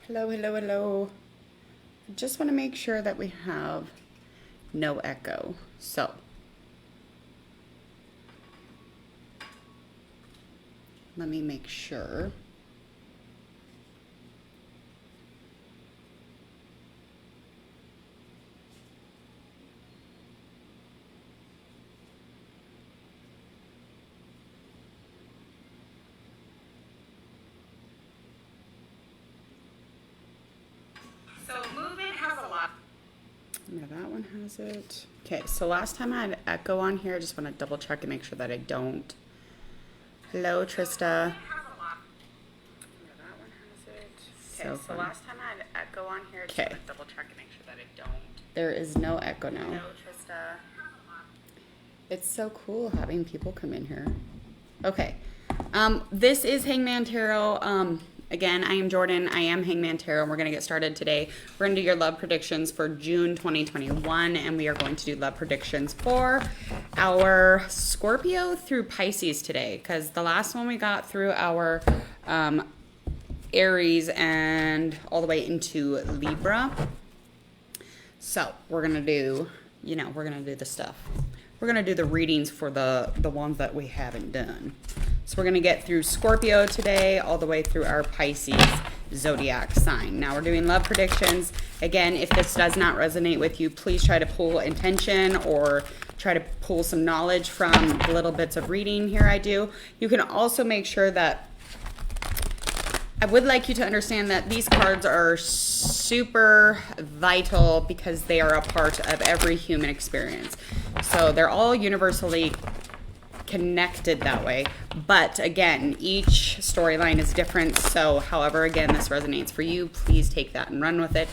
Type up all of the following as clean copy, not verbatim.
Hello, hello, hello. I just want to make sure that we have no echo. So, let me make sure. Yeah, that one has it. Okay, so last time I had echo on here. I just want to double check and make sure that I don't. Hello, Trista. Yeah, that one has it. Okay, so last time I had echo on here. Just want to double check and make sure that I don't. There is no echo now. Hello, Trista. It's so cool having people come in here. Okay, this is Hangman Tarot. Again, I am Jordan. I am Hangman Tarot, and we're going to get started today. We're going to do your love predictions for June 2021, and we are going to do love predictions for our Scorpio through Pisces today, because the last one we got through our Aries and all the way into Libra. So we're going to do, we're going to do the stuff. We're going to do the readings for the ones that we haven't done. So we're going to get through Scorpio today, all the way through our Pisces zodiac sign. Now we're doing love predictions. Again, if this does not resonate with you, please try to pull intention or try to pull some knowledge from the little bits of reading here I do. You can also make sure that I would like you to understand that these cards are super vital because they are a part of every human experience. So they're all universally connected that way, but again, each storyline is different. So however, again, this resonates for you, please take that and run with it.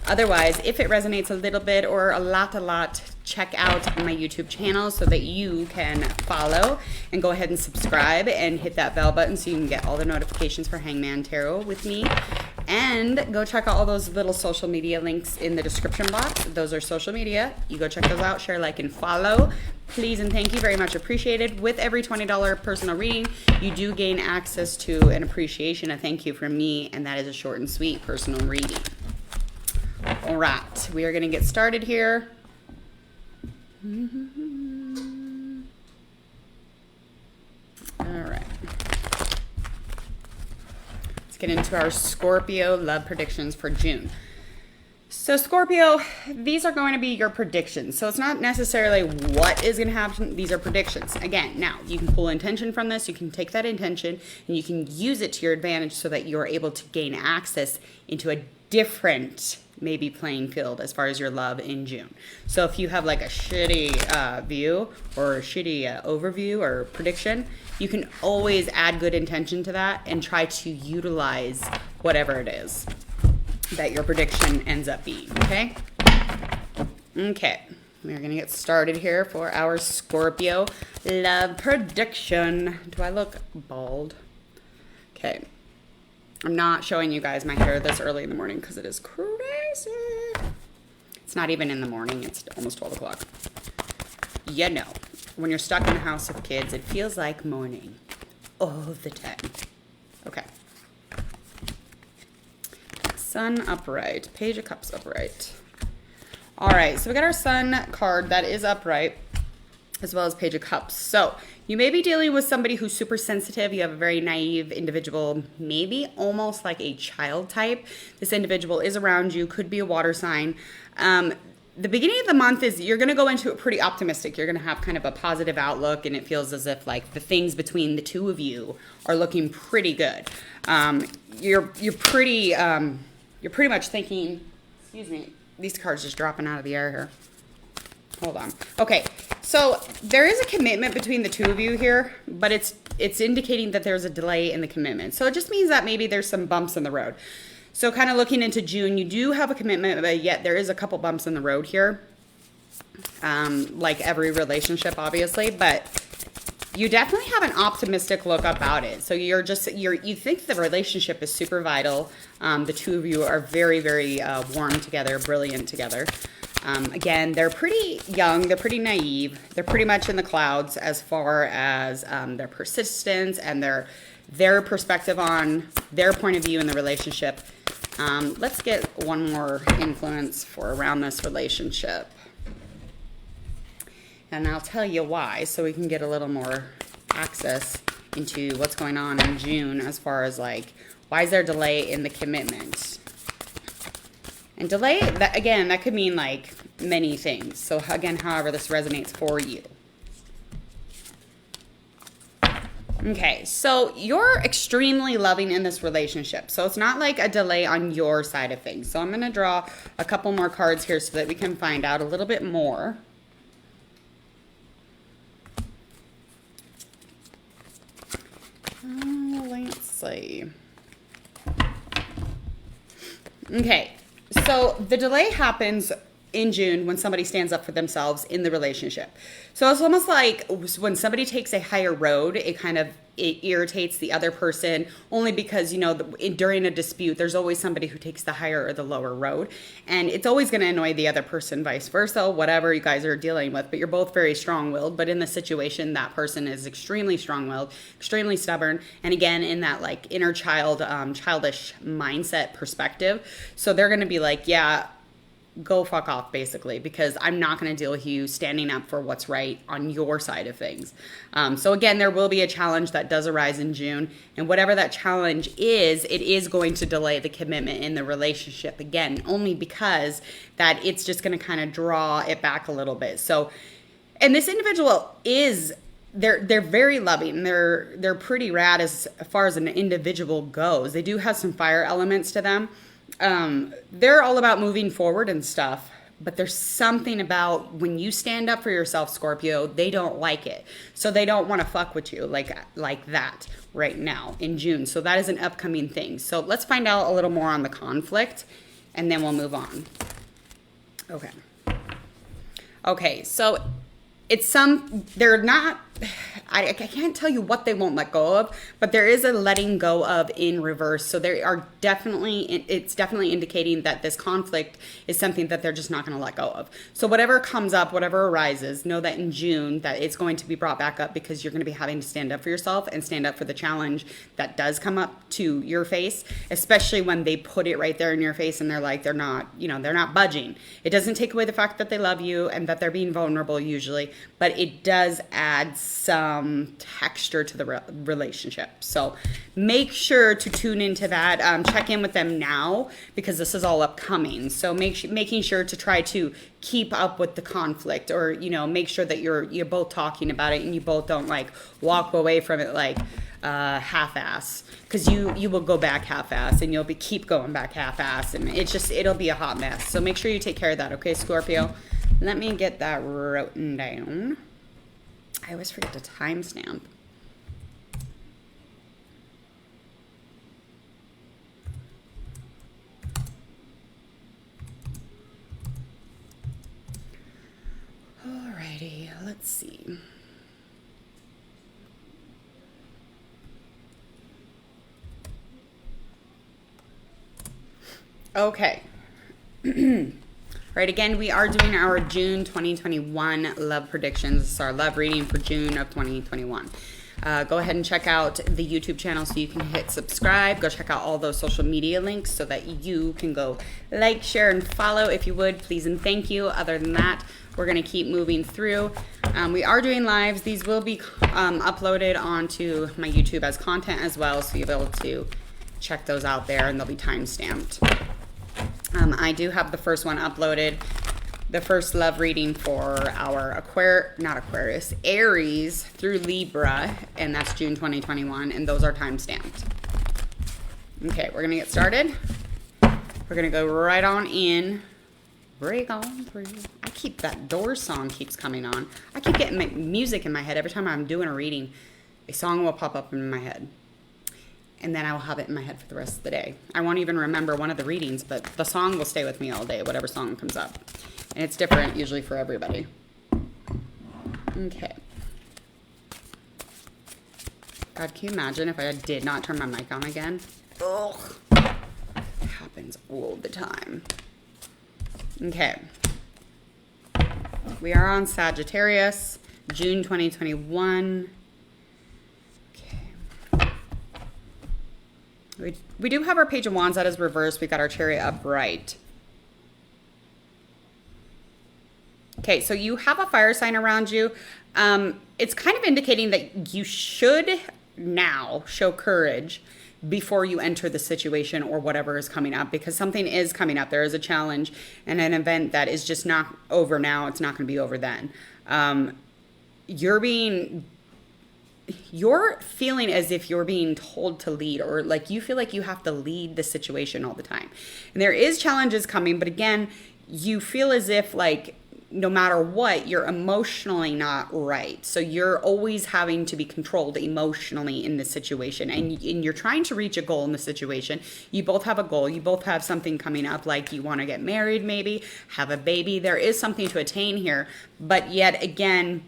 Otherwise, if it resonates a little bit or a lot, check out my YouTube channel so that you can follow and go ahead and subscribe and hit that bell button so you can get all the notifications for Hangman Tarot with me. And go check out all those little social media links in the description box. Those are social media. You go check those out, share, like, and follow. Please and thank you, very much appreciated. With every $20 personal reading, you do gain access to an appreciation, a thank you from me, and that is a short and sweet personal reading. All right, we are going to get started here. All right. Let's get into our Scorpio love predictions for June. So Scorpio, these are going to be your predictions. So it's not necessarily what is going to happen. These are predictions. Again, now you can pull intention from this. You can take that intention and you can use it to your advantage so that you're able to gain access into a different maybe playing field as far as your love in June. So if you have like a shitty view or a shitty overview or prediction, you can always add good intention to that and try to utilize whatever it is that your prediction ends up being, okay? Okay, we're gonna get started here for our Scorpio love prediction. Do I look bald? Okay, I'm not showing you guys my hair this early in the morning because it is crazy. It's not even in the morning, it's almost 12 o'clock. You know, when you're stuck in the house with kids, it feels like morning all the time. Okay. Sun upright, Page of Cups upright. All right, so we got our Sun card that is upright, as well as Page of Cups. So you may be dealing with somebody who's super sensitive. You have a very naive individual, maybe almost like a child type. This individual is around you, could be a water sign. The beginning of the month is you're going to go into it pretty optimistic. You're going to have kind of a positive outlook, and it feels as if like the things between the two of you are looking pretty good. You're pretty much thinking, excuse me, these cards just dropping out of the air here. Hold on. Okay, so there is a commitment between the two of you here, but it's indicating that there's a delay in the commitment. So it just means that maybe there's some bumps in the road. So kind of looking into June, you do have a commitment, but yet there is a couple bumps in the road here. Like every relationship, obviously, but you definitely have an optimistic look about it. So you think the relationship is super vital. The two of you are very, very warm together, brilliant together. Again, they're pretty young, they're pretty naive, they're pretty much in the clouds as far as their persistence and their perspective on their point of view in the relationship. Let's get one more influence for around this relationship. And I'll tell you why, so we can get a little more access into what's going on in June as far as like, why is there delay in the commitment? And delay, that, again, that could mean like many things. So again, however this resonates for you. Okay, so you're extremely loving in this relationship. So it's not like a delay on your side of things. So I'm going to draw a couple more cards here so that we can find out a little bit more. Let's see. Okay, so the delay happens in June when somebody stands up for themselves in the relationship. So it's almost like when somebody takes a higher road, it irritates the other person, only because, you know, during a dispute, there's always somebody who takes the higher or the lower road. And it's always going to annoy the other person, vice versa, whatever you guys are dealing with. But you're both very strong-willed. But in the situation, that person is extremely strong-willed, extremely stubborn. And again, in that like inner child, childish mindset perspective. So they're going to be like, yeah, go fuck off, basically, because I'm not going to deal with you standing up for what's right on your side of things. So again, there will be a challenge that does arise in June, and whatever that challenge is, it is going to delay the commitment in the relationship, again, only because that it's just going to kind of draw it back a little bit. So, and this individual is, they're very loving. They're pretty rad as far as an individual goes. They do have some fire elements to them. They're all about moving forward and stuff, but there's something about when you stand up for yourself, Scorpio, they don't like it. So they don't want to fuck with you like that right now in June. So that is an upcoming thing. So let's find out a little more on the conflict and then we'll move on. Okay, so they're not, I can't tell you what they won't let go of, but there is a letting go of in reverse. So they are it's definitely indicating that this conflict is something that they're just not going to let go of. So whatever comes up, whatever arises, know that in June that it's going to be brought back up, because you're going to be having to stand up for yourself and stand up for the challenge that does come up to your face, especially when they put it right there in your face and they're like, they're not budging. It doesn't take away the fact that they love you and that they're being vulnerable usually, but it does add some texture to the relationship. So make sure to tune into that. Check in with them now, because this is all upcoming. So making sure to try to keep up with the conflict, or make sure that you're both talking about it and you both don't like walk away from it like half-ass, because you will go back half-ass and you'll keep going back half-ass, and it'll be a hot mess. So make sure you take care of that, okay, Scorpio? Let me get that written down. I always forget to timestamp. Alrighty, let's see. Okay. Right, again, we are doing our June 2021 love predictions. This is our love reading for June of 2021. Go ahead and check out the YouTube channel so you can hit subscribe. Go check out all those social media links so that you can go like, share, and follow if you would, please and thank you. Other than that, we're going to keep moving through. We are doing lives. These will be uploaded onto my YouTube as content as well, so you'll be able to check those out there, and they'll be time-stamped. I do have the first one uploaded, the first love reading for our Aries through Libra, and that's June 2021, and those are time stamped. Okay, we're gonna get started. We're gonna go right on in, break on through. That Doors song keeps coming on. I keep getting music in my head every time I'm doing a reading. A song will pop up in my head, and then I will have it in my head for the rest of the day. I won't even remember one of the readings, but the song will stay with me all day, whatever song comes up. And it's different usually for everybody. Okay. God, can you imagine if I did not turn my mic on again? Ugh. It happens all the time. Okay. We are on Sagittarius, June 2021. We do have our Page of Wands that is reversed. We got our Chariot upright. Okay, so you have a fire sign around you. It's kind of indicating that you should now show courage before you enter the situation or whatever is coming up, because something is coming up. There is a challenge and an event that is just not over now. It's not going to be over then. You're feeling as if you're being told to lead, or like you feel like you have to lead the situation all the time. And there is challenges coming, but again, you feel as if like no matter what, you're emotionally not right. So you're always having to be controlled emotionally in this situation. And you're trying to reach a goal in the situation. You both have a goal. You both have something coming up, like you want to get married, maybe have a baby. There is something to attain here. But yet again,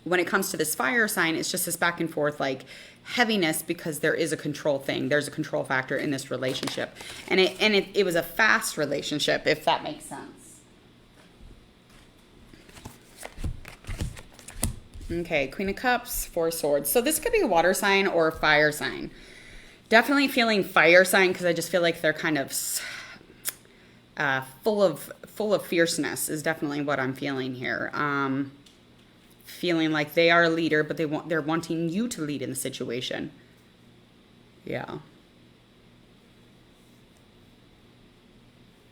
when it comes to this fire sign, it's just this back and forth, like heaviness, because there is a control thing. There's a control factor in this relationship. And it was a fast relationship, if that makes sense. Okay, Queen of Cups, Four Swords. So this could be a water sign or a fire sign. Definitely feeling fire sign, because I just feel like they're kind of full of fierceness is definitely what I'm feeling here. Feeling like they are a leader, but they're wanting you to lead in the situation. Yeah.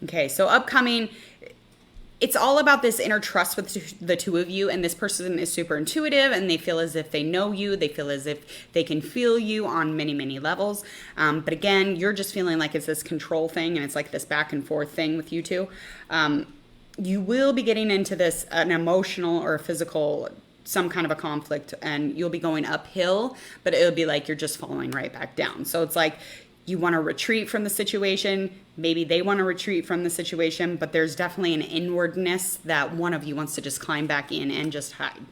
Okay, so upcoming, it's all about this inner trust with the two of you, and this person is super intuitive, and they feel as if they know you. They feel as if they can feel you on many, many levels. But again, you're just feeling like it's this control thing, and it's like this back and forth thing with you two. You will be getting into this, an emotional or a physical, some kind of a conflict, and you'll be going uphill, but it'll be like you're just falling right back down. So it's like you want to retreat from the situation. Maybe they want to retreat from the situation, but there's definitely an inwardness that one of you wants to just climb back in and just hide.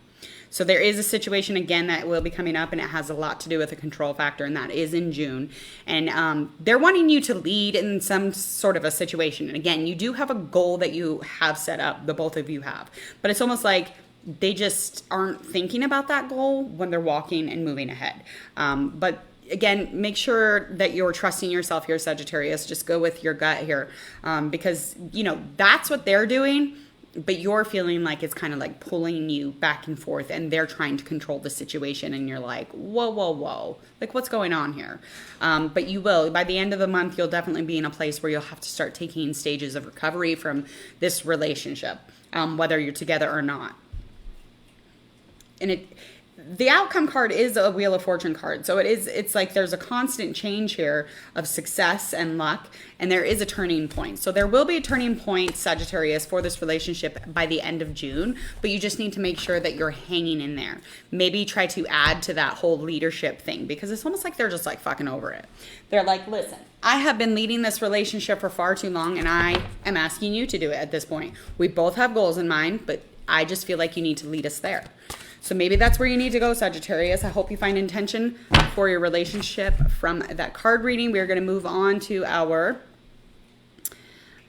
So there is a situation, again, that will be coming up, and it has a lot to do with a control factor, and that is in June. And they're wanting you to lead in some sort of a situation. And again, you do have a goal that you have set up, the both of you have. But it's almost like they just aren't thinking about that goal when they're walking and moving ahead. But again, make sure that you're trusting yourself here, Sagittarius. Just go with your gut here, because, you know, that's what they're doing, but you're feeling like it's kind of like pulling you back and forth, and they're trying to control the situation, and you're like, whoa, whoa, whoa. Like, what's going on here? But you will. By the end of the month, you'll definitely be in a place where you'll have to start taking stages of recovery from this relationship, whether you're together or not. And the outcome card is a Wheel of Fortune card. So it's like there's a constant change here of success and luck, and there is a turning point. So there will be a turning point, Sagittarius, for this relationship by the end of June, but you just need to make sure that you're hanging in there. Maybe try to add to that whole leadership thing, because it's almost like they're just like fucking over it. They're like, listen, I have been leading this relationship for far too long, and I am asking you to do it at this point. We both have goals in mind, but I just feel like you need to lead us there. So maybe that's where you need to go, Sagittarius. I hope you find intention for your relationship from that card reading. We're going to move on to our...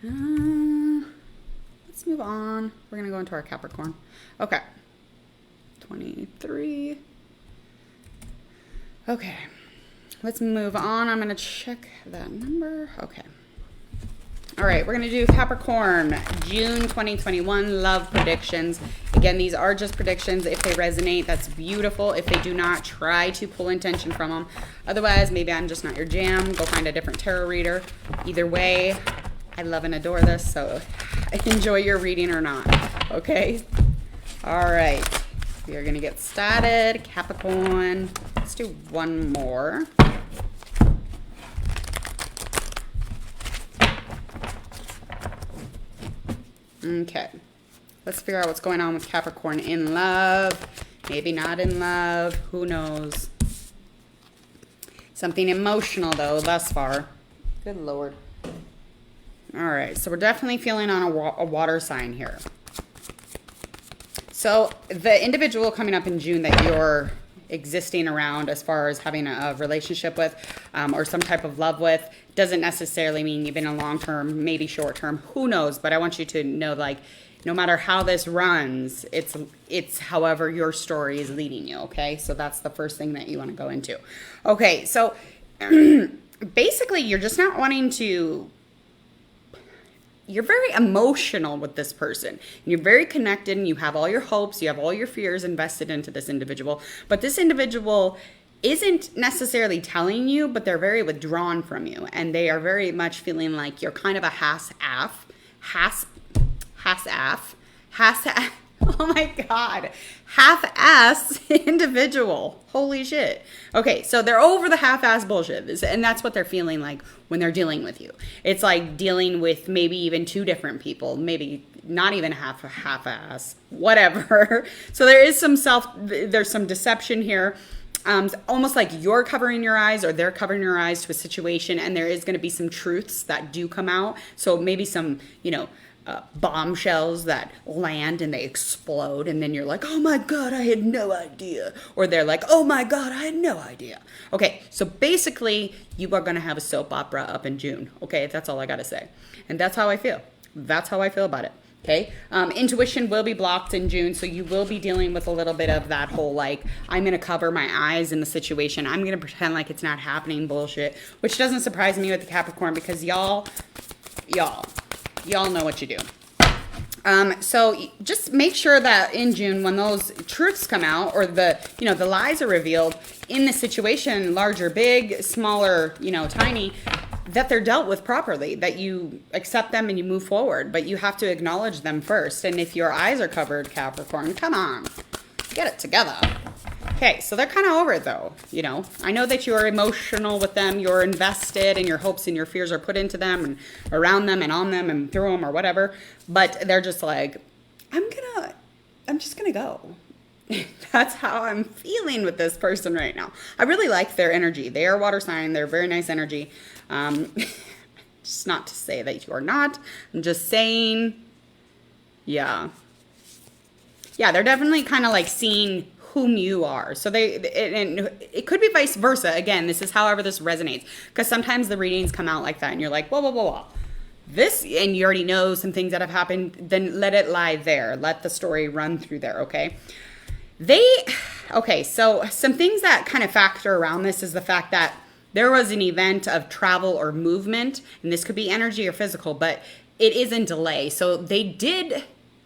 let's move on. We're going to go into our Capricorn. Okay. 23. Okay. Let's move on. I'm going to check that number. Okay. All right, we're going to do Capricorn, June 2021 love predictions. Again, these are just predictions. If they resonate, that's beautiful. If they do not, try to pull intention from them. Otherwise, maybe I'm just not your jam. Go find a different tarot reader. Either way, I love and adore this, so enjoy your reading or not, okay? All right, we are going to get started. Capricorn, let's do one more. Okay, let's figure out what's going on with Capricorn in love. Maybe not in love. Who knows? Something emotional, though, thus far. Good Lord. All right, so we're definitely feeling on a water sign here. So the individual coming up in June that you're existing around as far as having a relationship with or some type of love with doesn't necessarily mean you've been in long term, maybe short term, who knows. But I want you to know, like, no matter how this runs, it's however your story is leading you, okay? So that's the first thing that you want to go into. Okay, so basically you're just not wanting to, you're very emotional with this person. You're very connected and you have all your hopes, you have all your fears invested into this individual. But this individual isn't necessarily telling you, but they're very withdrawn from you. And they are very much feeling like you're kind of a half-ass, oh my God, half-ass individual. Holy shit. Okay, so they're over the half-ass bullshit, and that's what they're feeling like when they're dealing with you. It's like dealing with maybe even two different people, maybe not even half-ass, whatever. So there is there's some deception here. Almost like you're covering your eyes or they're covering your eyes to a situation, and there is going to be some truths that do come out. So maybe some, bombshells that land and they explode, and then you're like, oh my God, I had no idea. Or they're like, oh my God, I had no idea. Okay, so basically you are going to have a soap opera up in June. Okay, that's all I got to say. And that's how I feel. That's how I feel about it. Okay, intuition will be blocked in June, so you will be dealing with a little bit of that whole like, I'm going to cover my eyes in the situation. I'm going to pretend like it's not happening bullshit, which doesn't surprise me with the Capricorn, because y'all know what you do. So just make sure that in June, when those truths come out, or the lies are revealed in the situation, large or big, smaller, tiny, that they're dealt with properly, that you accept them and you move forward, but you have to acknowledge them first. And if your eyes are covered, Capricorn, come on, get it together. Okay, so they're kind of over it though. I know that you're emotional with them, you're invested, and your hopes and your fears are put into them and around them and on them and through them or whatever, but they're just like, I'm just gonna go. That's how I'm feeling with this person right now. I really like their energy. They are water sign. They're very nice energy. Just not to say that you are not. I'm just saying, yeah, they're definitely kind of like seeing whom you are. So and it could be vice versa. Again, this is however this resonates, because sometimes the readings come out like that and you're like, whoa, whoa, whoa, whoa. This, and you already know some things that have happened, then let it lie there. Let the story run through there, okay? So some things that kind of factor around this is the fact that there was an event of travel or movement, and this could be energy or physical, but it is in delay. So they did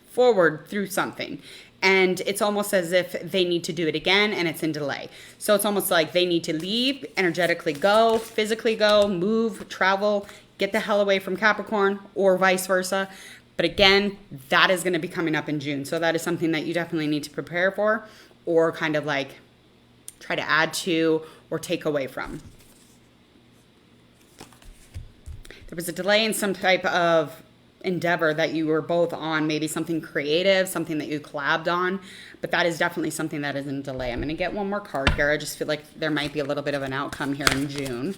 forward through something, and it's almost as if they need to do it again, and it's in delay. So it's almost like they need to leave, energetically go, physically go, move, travel, get the hell away from Capricorn, or vice versa. But again, that is going to be coming up in June. So that is something that you definitely need to prepare for, or kind of like try to add to or take away from. There was a delay in some type of endeavor that you were both on, maybe something creative, something that you collabed on, but that is definitely something that is in delay. I'm going to get one more card here. I just feel like there might be a little bit of an outcome here in June.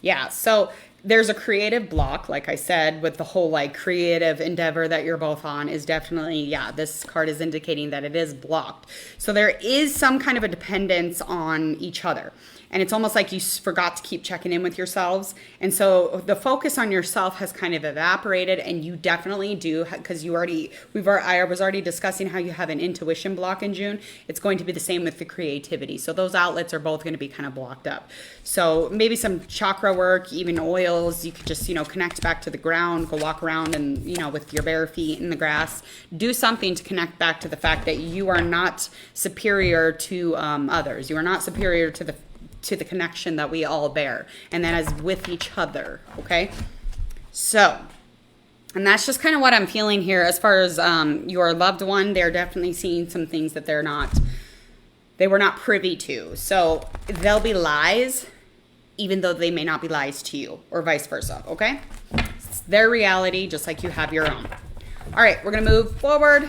Yeah, so there's a creative block, like I said, with the whole like creative endeavor that you're both on is definitely, this card is indicating that it is blocked. So there is some kind of a dependence on each other. And it's almost like you forgot to keep checking in with yourselves. And so the focus on yourself has kind of evaporated, and you definitely do, because I was already discussing how you have an intuition block in June. It's going to be the same with the creativity. So those outlets are both going to be kind of blocked up. So maybe some chakra work, even oils, you could just, connect back to the ground, go walk around and, with your bare feet in the grass, do something to connect back to the fact that you are not superior to others. You are not superior to the connection that we all bear, and that is with each other. Okay, so, and that's just kind of what I'm feeling here as far as your loved one. They're definitely seeing some things that they were not privy to. So there'll be lies, even though they may not be lies to you, or vice versa. Okay, it's their reality, just like you have your own. All right, we're gonna move forward.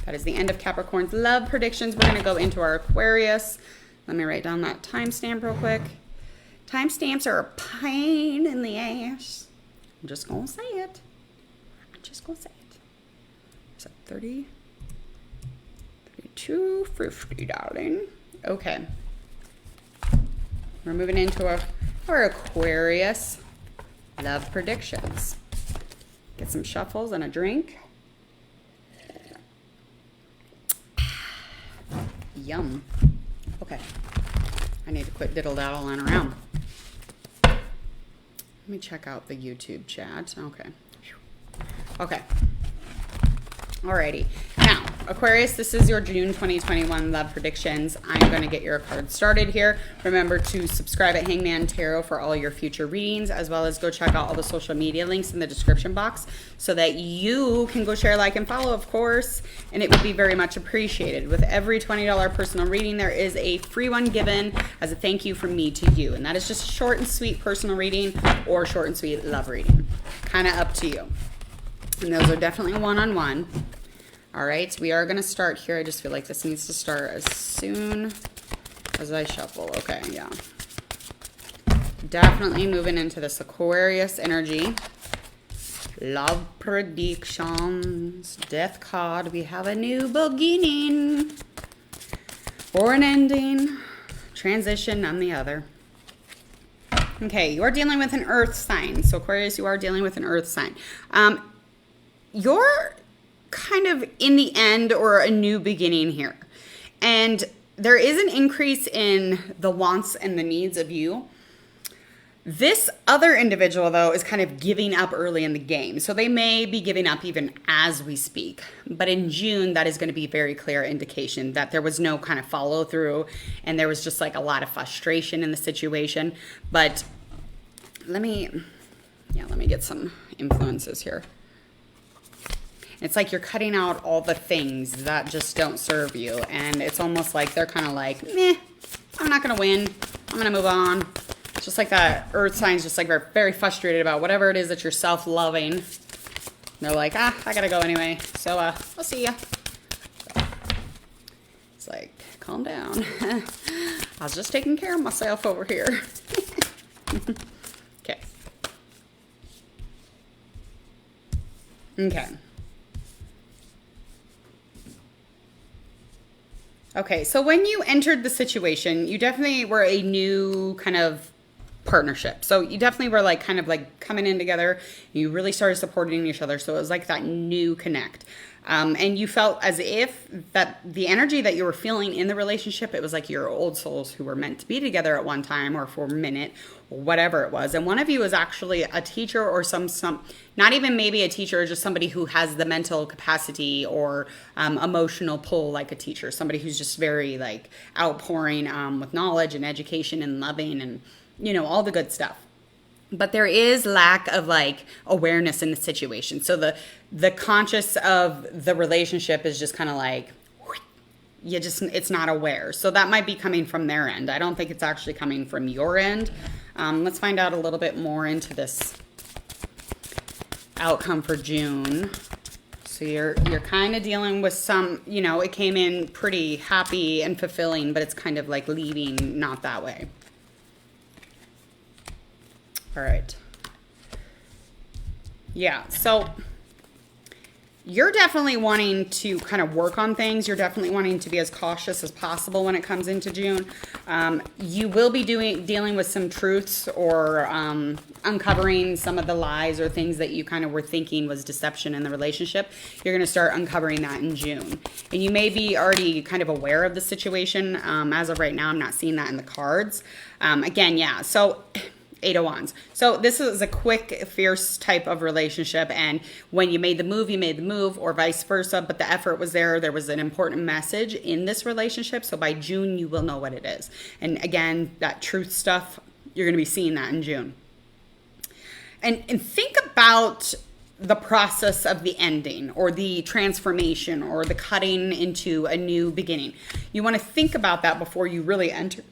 That is the end of Capricorn's love predictions. We're gonna go into our Aquarius. Let me write down that timestamp real quick. Timestamps are a pain in the ass. I'm just going to say it. Is that 30? 32.50, darling. Okay. We're moving into our Aquarius love predictions. Get some shuffles and a drink. Yum. Okay, I need to quit diddle-daddling around. Let me check out the YouTube chat. Okay. Okay. Alrighty. Now, Aquarius, this is your June 2021 love predictions. I'm going to get your card started here. Remember to subscribe at Hangman Tarot for all your future readings, as well as go check out all the social media links in the description box so that you can go share, like, and follow, of course, and it would be very much appreciated. With every $20 personal reading, there is a free one given as a thank you from me to you, and that is just a short and sweet personal reading or short and sweet love reading. Kind of up to you. And those are definitely one-on-one. All right, we are going to start here. I just feel like this needs to start as soon as I shuffle. Okay, yeah. Definitely moving into this Aquarius energy. Love predictions. Death card. We have a new beginning. Or an ending. Transition on the other. Okay, you are dealing with an earth sign. So Aquarius, you are dealing with an earth sign. You're kind of in the end or a new beginning here. And there is an increase in the wants and the needs of you. This other individual, though, is kind of giving up early in the game. So they may be giving up even as we speak. But in June, that is going to be a very clear indication that there was no kind of follow through and there was just like a lot of frustration in the situation. But let me get some influences here. It's like you're cutting out all the things that just don't serve you. And it's almost like they're kind of like, meh, I'm not going to win. I'm going to move on. It's just like that earth sign's just like very frustrated about whatever it is that you're self-loving. They're like, I got to go anyway. So I'll see ya. So, it's like, calm down. I was just taking care of myself over here. Okay. Okay. Okay, so when you entered the situation, you definitely were a new kind of partnership. So you definitely were like kind of like coming in together. You really started supporting each other. So it was like that new connect. And you felt as if that the energy that you were feeling in the relationship, it was like your old souls who were meant to be together at one time or for a minute or whatever it was. And one of you is actually a teacher or some not even maybe a teacher, just somebody who has the mental capacity or emotional pull like a teacher, somebody who's just very like outpouring with knowledge and education and loving and, you know, all the good stuff. But there is lack of like awareness in the situation. So the conscious of the relationship is just kind of like, it's not aware. So that might be coming from their end. I don't think it's actually coming from your end. Let's find out a little bit more into this outcome for June. So you're kind of dealing with some, you know, it came in pretty happy and fulfilling, but it's kind of like leaving not that way. All right. Yeah, so you're definitely wanting to kind of work on things. You're definitely wanting to be as cautious as possible when it comes into June. You will be dealing with some truths or uncovering some of the lies or things that you kind of were thinking was deception in the relationship. You're going to start uncovering that in June. And you may be already kind of aware of the situation. As of right now, I'm not seeing that in the cards. Again, yeah, so Eight of Wands. So this is a quick, fierce type of relationship. And when you made the move, or vice versa, but the effort was there. There was an important message in this relationship. So by June, you will know what it is. And again, that truth stuff, you're going to be seeing that in June. And think about the process of the ending or the transformation or the cutting into a new beginning. You want to think about that before you really enter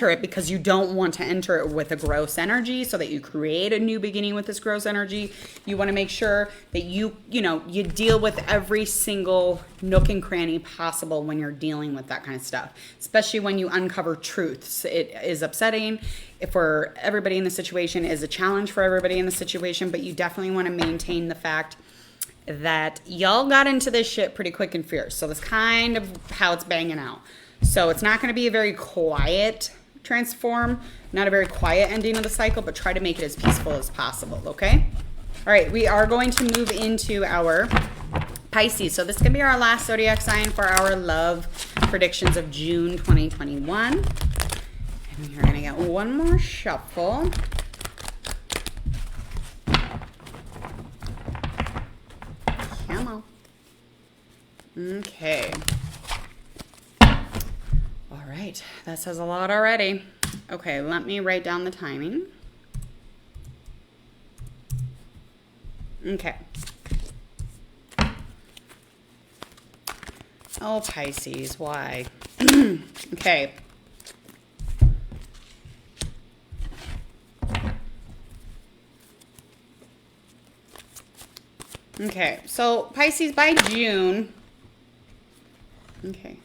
it, because you don't want to enter it with a gross energy so that you create a new beginning with this gross energy. You want to make sure that you deal with every single nook and cranny possible when you're dealing with that kind of stuff, especially when you uncover truths. It is upsetting for everybody in the situation, is a challenge for everybody in the situation, but you definitely want to maintain the fact that y'all got into this shit pretty quick and fierce. So that's kind of how it's banging out. So it's not going to be a very quiet transform, not a very quiet ending of the cycle, but try to make it as peaceful as possible, okay? All right, we are going to move into our Pisces. So this is going to be our last zodiac sign for our love predictions of June 2021. And we're going to get one more shuffle. Come on. Okay. All right. That says a lot already. Okay, let me write down the timing. Okay. Oh, Pisces, why? Okay. Okay, so Pisces, by June. Okay.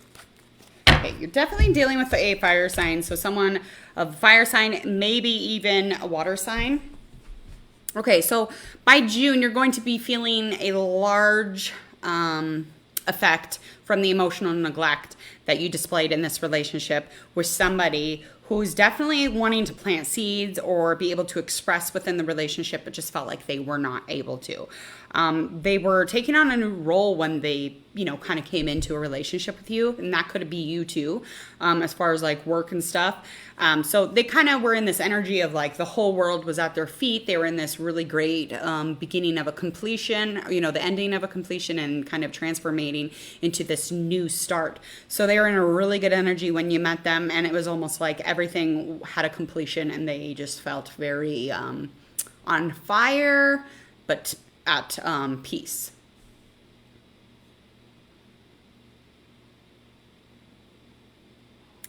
Okay, you're definitely dealing with a fire sign. So someone of fire sign, maybe even a water sign. Okay, so by June, you're going to be feeling a large effect from the emotional neglect that you displayed in this relationship with somebody who's definitely wanting to plant seeds or be able to express within the relationship, but just felt like they were not able to. They were taking on a new role when they, kind of came into a relationship with you, and that could be you too, as far as like work and stuff. So they kind of were in this energy of like the whole world was at their feet. They were in this really great beginning of a completion, the ending of a completion and kind of transforming into this new start. So they were in a really good energy when you met them, and it was almost like everything had a completion and they just felt very on fire, but at peace.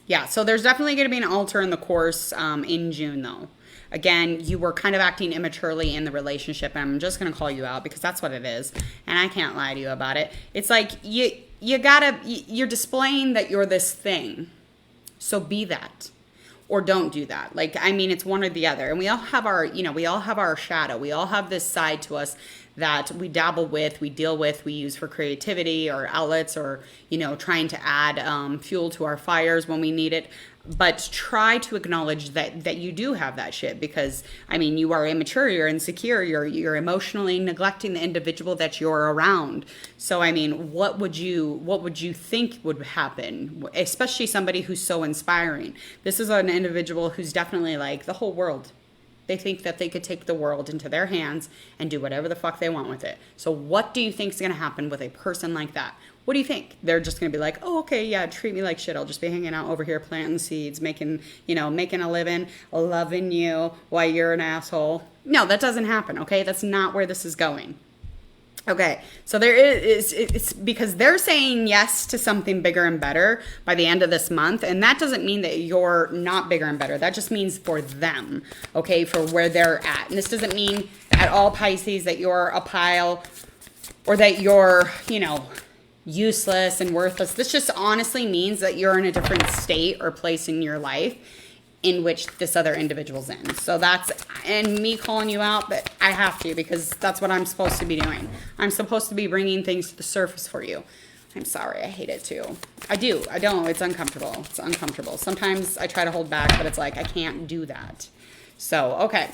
Yeah, so there's definitely going to be an alter in the course in June, though. Again, you were kind of acting immaturely in the relationship, and I'm just going to call you out because that's what it is, and I can't lie to you about it. It's like you're displaying that you're this thing, so be that. Or don't do that. It's one or the other. And we all have our shadow. We all have this side to us that we dabble with, we deal with, we use for creativity or outlets or, trying to add fuel to our fires when we need it. But try to acknowledge that you do have that shit because, you are immature, you're insecure, you're emotionally neglecting the individual that you're around. So, what would you think would happen? Especially somebody who's so inspiring. This is an individual who's definitely like the whole world. They think that they could take the world into their hands and do whatever the fuck they want with it. So what do you think is going to happen with a person like that? What do you think? They're just going to be like, oh, okay, yeah, treat me like shit. I'll just be hanging out over here planting seeds, making a living, loving you while you're an asshole. No, that doesn't happen, okay? That's not where this is going. Okay, so it's because they're saying yes to something bigger and better by the end of this month, and that doesn't mean that you're not bigger and better. That just means for them, okay, for where they're at. And this doesn't mean at all, Pisces, that you're a pile or that you're, useless and worthless. This just honestly means that you're in a different state or place in your life in which this other individual's in. So and me calling you out, but I have to because that's what I'm supposed to be doing. I'm supposed to be bringing things to the surface for you. I'm sorry, I hate it too. I don't, it's uncomfortable. It's uncomfortable. Sometimes I try to hold back, but it's like, I can't do that. So, okay.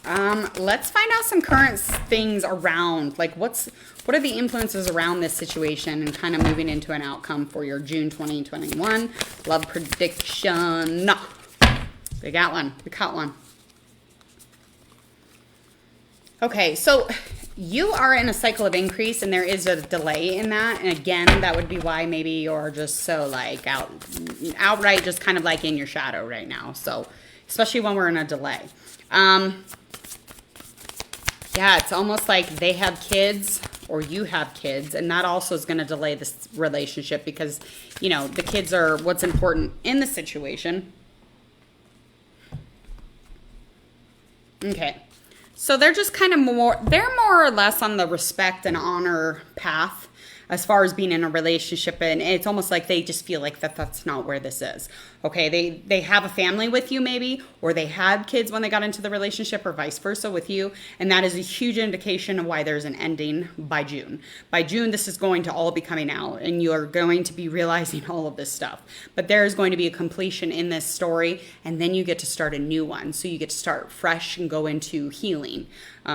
Let's find out some current things around, like what are the influences around this situation and kind of moving into an outcome for your June 2021 love prediction. We got one. We caught one. Okay, so you are in a cycle of increase and there is a delay in that. And again, that would be why maybe you're just so like outright just kind of like in your shadow right now. So especially when we're in a delay. Yeah, it's almost like they have kids or you have kids, and that also is going to delay this relationship because, the kids are what's important in the situation. Okay. So they're just kind of they're more or less on the respect and honor path as far as being in a relationship, and it's almost like they just feel like that's not where this is. Okay, they have a family with you maybe, or they had kids when they got into the relationship or vice versa with you, and that is a huge indication of why there's an ending by June. By June, this is going to all be coming out, and you're going to be realizing all of this stuff. But there is going to be a completion in this story, and then you get to start a new one. So you get to start fresh and go into healing.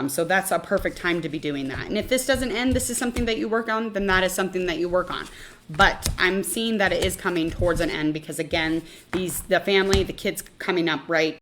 So that's a perfect time to be doing that. And if this doesn't end, this is something that you work on then that is something that you work on. But I'm seeing that it is coming towards an end because, again, the family, the kids coming up, right?